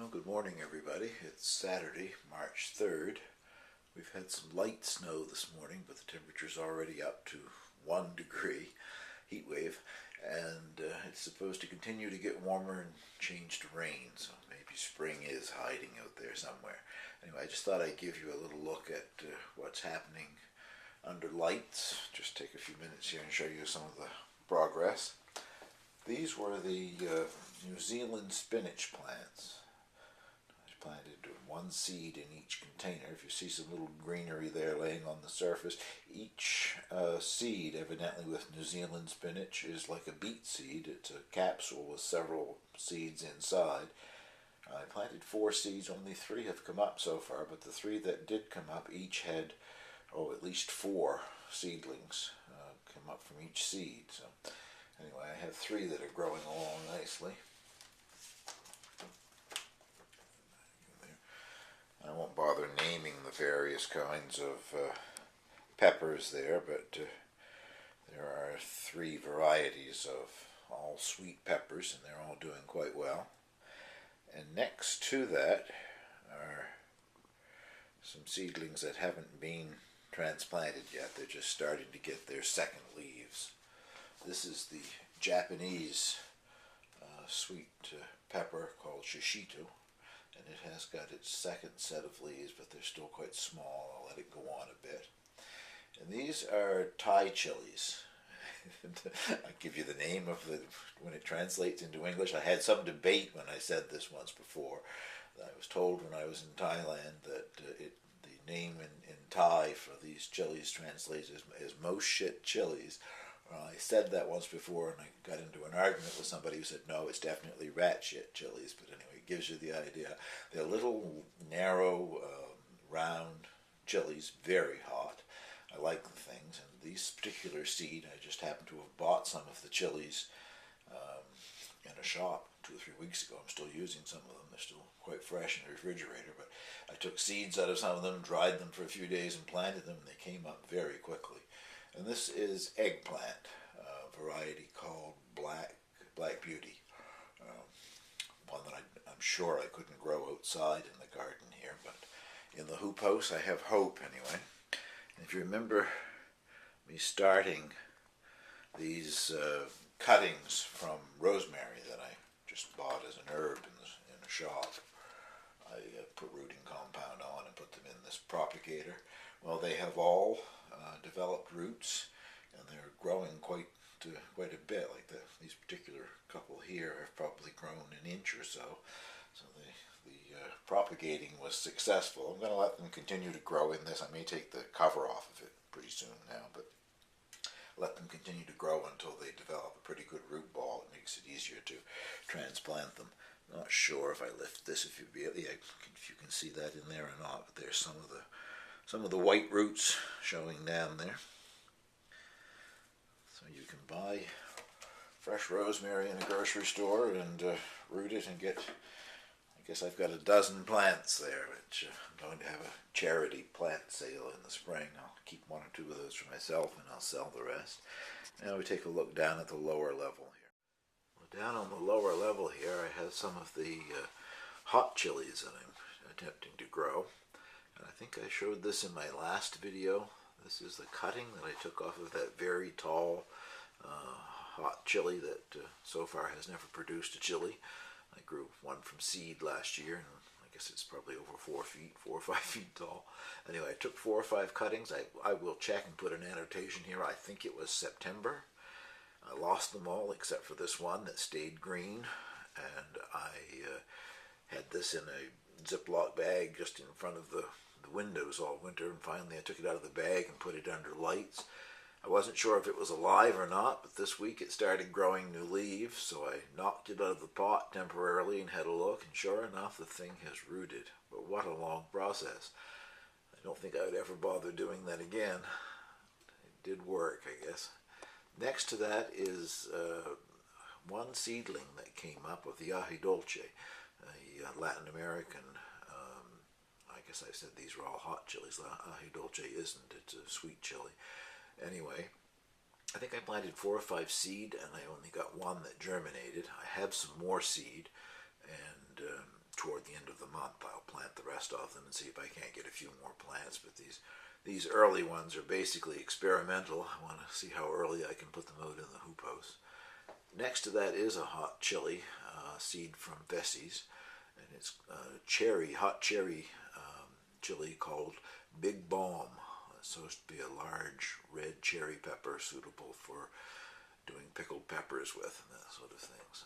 Well, good morning, everybody. It's Saturday, March 3rd. We've had some light snow this morning, but the temperature's already up to 1 degree, heat wave, and it's supposed to continue to get warmer and change to rain, so maybe spring is hiding out there somewhere. Anyway, I just thought I'd give you a little look at what's happening under lights. Just take a few minutes here and show you some of the progress. These were the New Zealand spinach plants. I planted one seed in each container. If you see some little greenery there laying on the surface, each seed, evidently with New Zealand spinach, is like a beet seed. It's a capsule with several seeds inside. I planted 4 seeds, only 3 have come up so far, but the 3 that did come up each had, at least 4 seedlings come up from each seed. So anyway, I have 3 that are growing along nicely. I won't bother naming the various kinds of peppers there, but there are 3 varieties of all sweet peppers, and they're all doing quite well. And next to that are some seedlings that haven't been transplanted yet. They're just starting to get their second leaves. This is the Japanese sweet pepper called shishito, and it has got its second set of leaves, but they're still quite small. I'll let it go on a bit. And these are Thai chilies. I'll give you the name of when it translates into English. I had some debate when I said this once before. I was told when I was in Thailand that the name in Thai for these chilies translates as most shit chilies. I said that once before, and I got into an argument with somebody who said, no, it's definitely rat shit chilies. But anyway, it gives you the idea. They're little, narrow, round chilies, very hot. I like the things. And these particular seed, I just happened to have bought some of the chilies in a shop 2 or 3 weeks ago. I'm still using some of them. They're still quite fresh in the refrigerator. But I took seeds out of some of them, dried them for a few days, and planted them. And they came up very quickly. And this is eggplant, a variety called Black Beauty. One that I'm sure I couldn't grow outside in the garden here, but in the hoop house I have hope anyway. And if you remember me starting these cuttings from rosemary that I just bought as an herb in a shop, I put rooting compound on and put them in this propagator. Well, they have all developed roots, and they're growing quite a bit. Like these particular couple here have probably grown an inch or so. So the propagating was successful. I'm going to let them continue to grow in this. I may take the cover off of it pretty soon now, but let them continue to grow until they develop a pretty good root ball. It makes it easier to transplant them. I'm not sure if I lift this, if you can see that in there or not, but there's some of the white roots showing down there. So you can buy fresh rosemary in a grocery store and root it and get, I guess I've got a dozen plants there, which I'm going to have a charity plant sale in the spring. I'll keep 1 or 2 of those for myself and I'll sell the rest. Now we take a look down at the lower level here. Well, down on the lower level here I have some of the hot chilies that I'm attempting to grow. And I think I showed this in my last video. This is the cutting that I took off of that very tall hot chili that so far has never produced a chili. I grew one from seed last year, and I guess it's probably over 4 or 5 feet tall. Anyway, I took 4 or 5 cuttings. I will check and put an annotation here. I think it was September. I lost them all except for this one that stayed green, and I had this in a Ziploc bag just in front of the windows all winter, and finally I took it out of the bag and put it under lights. I wasn't sure if it was alive or not, but this week it started growing new leaves, so I knocked it out of the pot temporarily and had a look, and sure enough the thing has rooted. But what a long process. I don't think I would ever bother doing that again. It did work, I guess. Next to that is one seedling that came up of the Artichoke, a Latin American, I guess I said these were all hot chilies. Artichoke isn't, it's a sweet chili. Anyway, I think I planted 4 or 5 seed, and I only got 1 that germinated. I have some more seed, and toward the end month I'll plant the rest of them and see if I can't get a few more plants. But these early ones are basically experimental. I want to see how early I can put them out in the hoop house. Next to that is a hot chili seed from Vessi's, and it's hot cherry chili called Big Balm. It's supposed to be a large red cherry pepper suitable for doing pickled peppers with and that sort of thing. So,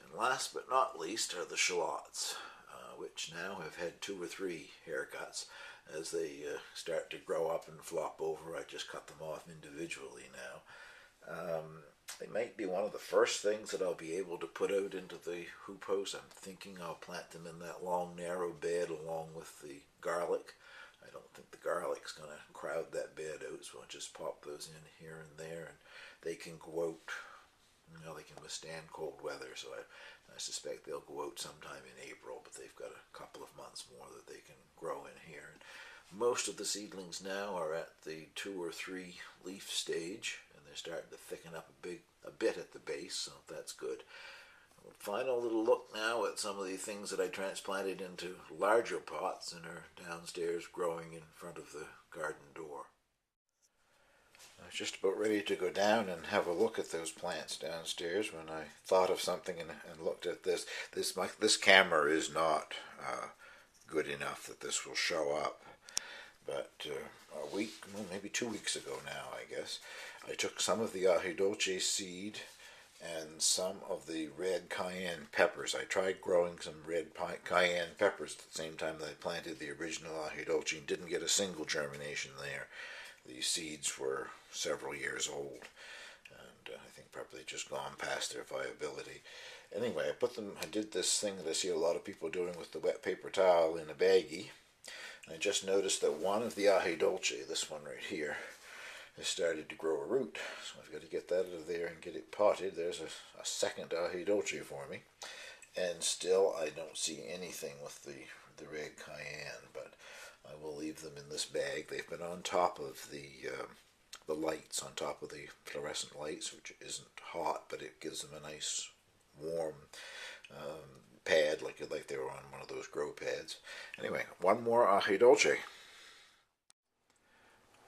and last but not least are the shallots, which now have had 2 or 3 haircuts. As they start to grow up and flop over, I just cut them off individually now. They might be one of the first things that I'll be able to put out into the hoop house. I'm thinking I'll plant them in that long, narrow bed along with the garlic. I don't think the garlic's going to crowd that bed out, so I'll just pop those in here and there, and they can go out. They can withstand cold weather, so I suspect they'll go out sometime in April, but they've got a couple of months more that they can grow in here. And most of the seedlings now are at the 2 or 3 leaf stage, and they're starting to thicken up a bit at the base, so that's good. Final little look now at some of the things that I transplanted into larger pots and are downstairs growing in front of the garden door. I was just about ready to go down and have a look at those plants downstairs when I thought of something and looked at this. This camera is not good enough that this will show up. But a week, well, maybe 2 weeks ago now, I guess, I took some of the Artichoke seed and some of the red cayenne peppers. I tried growing some red cayenne peppers at the same time that I planted the original Artichoke and didn't get a single germination there. The seeds were several years old, and I think probably just gone past their viability. Anyway, I did this thing that I see a lot of people doing with the wet paper towel in a baggie. And I just noticed that one of the Artichoke, this one right here, has started to grow a root. So I've got to get that out of there and get it potted. There's a second Artichoke for me. And still I don't see anything with the red cayenne, but I will leave them in this bag. They've been on top of the lights, on top of the fluorescent lights, which isn't hot, but it gives them a nice warm pad, like they were on one of those grow pads. Anyway, one more Artichoke.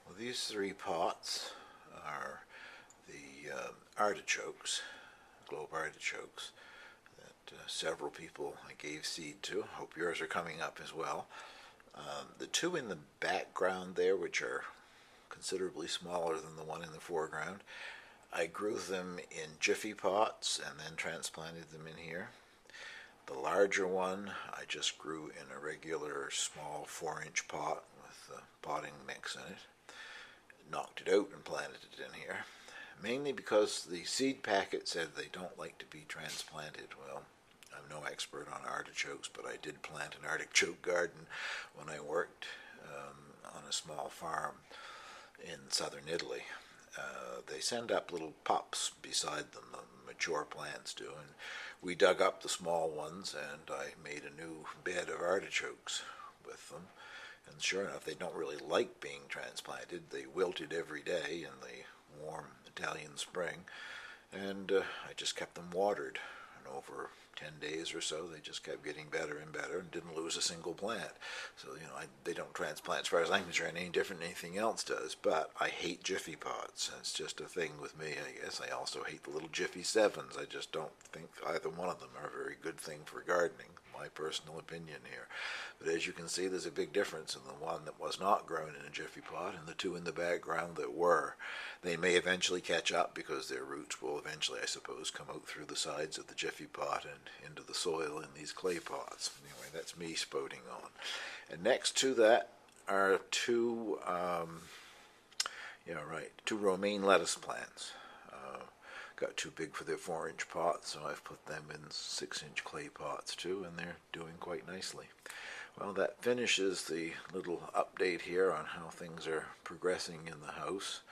Well, these 3 pots are the artichokes, globe artichokes, that several people I gave seed to. Hope yours are coming up as well. The 2 in the background there, which are considerably smaller than the one in the foreground, I grew them in jiffy pots and then transplanted them in here. The larger one I just grew in a regular small 4-inch pot with a potting mix in it. Knocked it out and planted it in here, mainly because the seed packet said they don't like to be transplanted. Well, I'm no expert on artichokes, but I did plant an artichoke garden when I worked on a small farm in southern Italy. They send up little pups beside them, the mature plants do, and we dug up the small ones and I made a new bed of artichokes with them. And sure enough, they don't really like being transplanted. They wilted every day in the warm Italian spring, and I just kept them watered. And over 10 days or so, they just kept getting better and better and didn't lose a single plant. So, they don't transplant, as far as I'm concerned, any different than anything else does. But I hate jiffy pots. It's just a thing with me, I guess. I also hate the little jiffy 7s. I just don't think either one of them are a very good thing for gardening. My personal opinion here. But as you can see, there's a big difference in the one that was not grown in a jiffy pot and the 2 in the background that were. They may eventually catch up because their roots will eventually, I suppose, come out through the sides of the jiffy pot and into the soil in these clay pots. Anyway, that's me spouting on. And next to that are 2 romaine lettuce plants. Got too big for their 4-inch pots, so I've put them in 6-inch clay pots too, and they're doing quite nicely. Well, that finishes the little update here on how things are progressing in the house.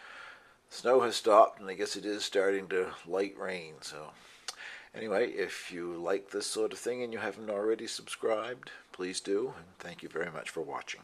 Snow has stopped, and I guess it is starting to light rain, so anyway, if you like this sort of thing and you haven't already subscribed, please do, and thank you very much for watching.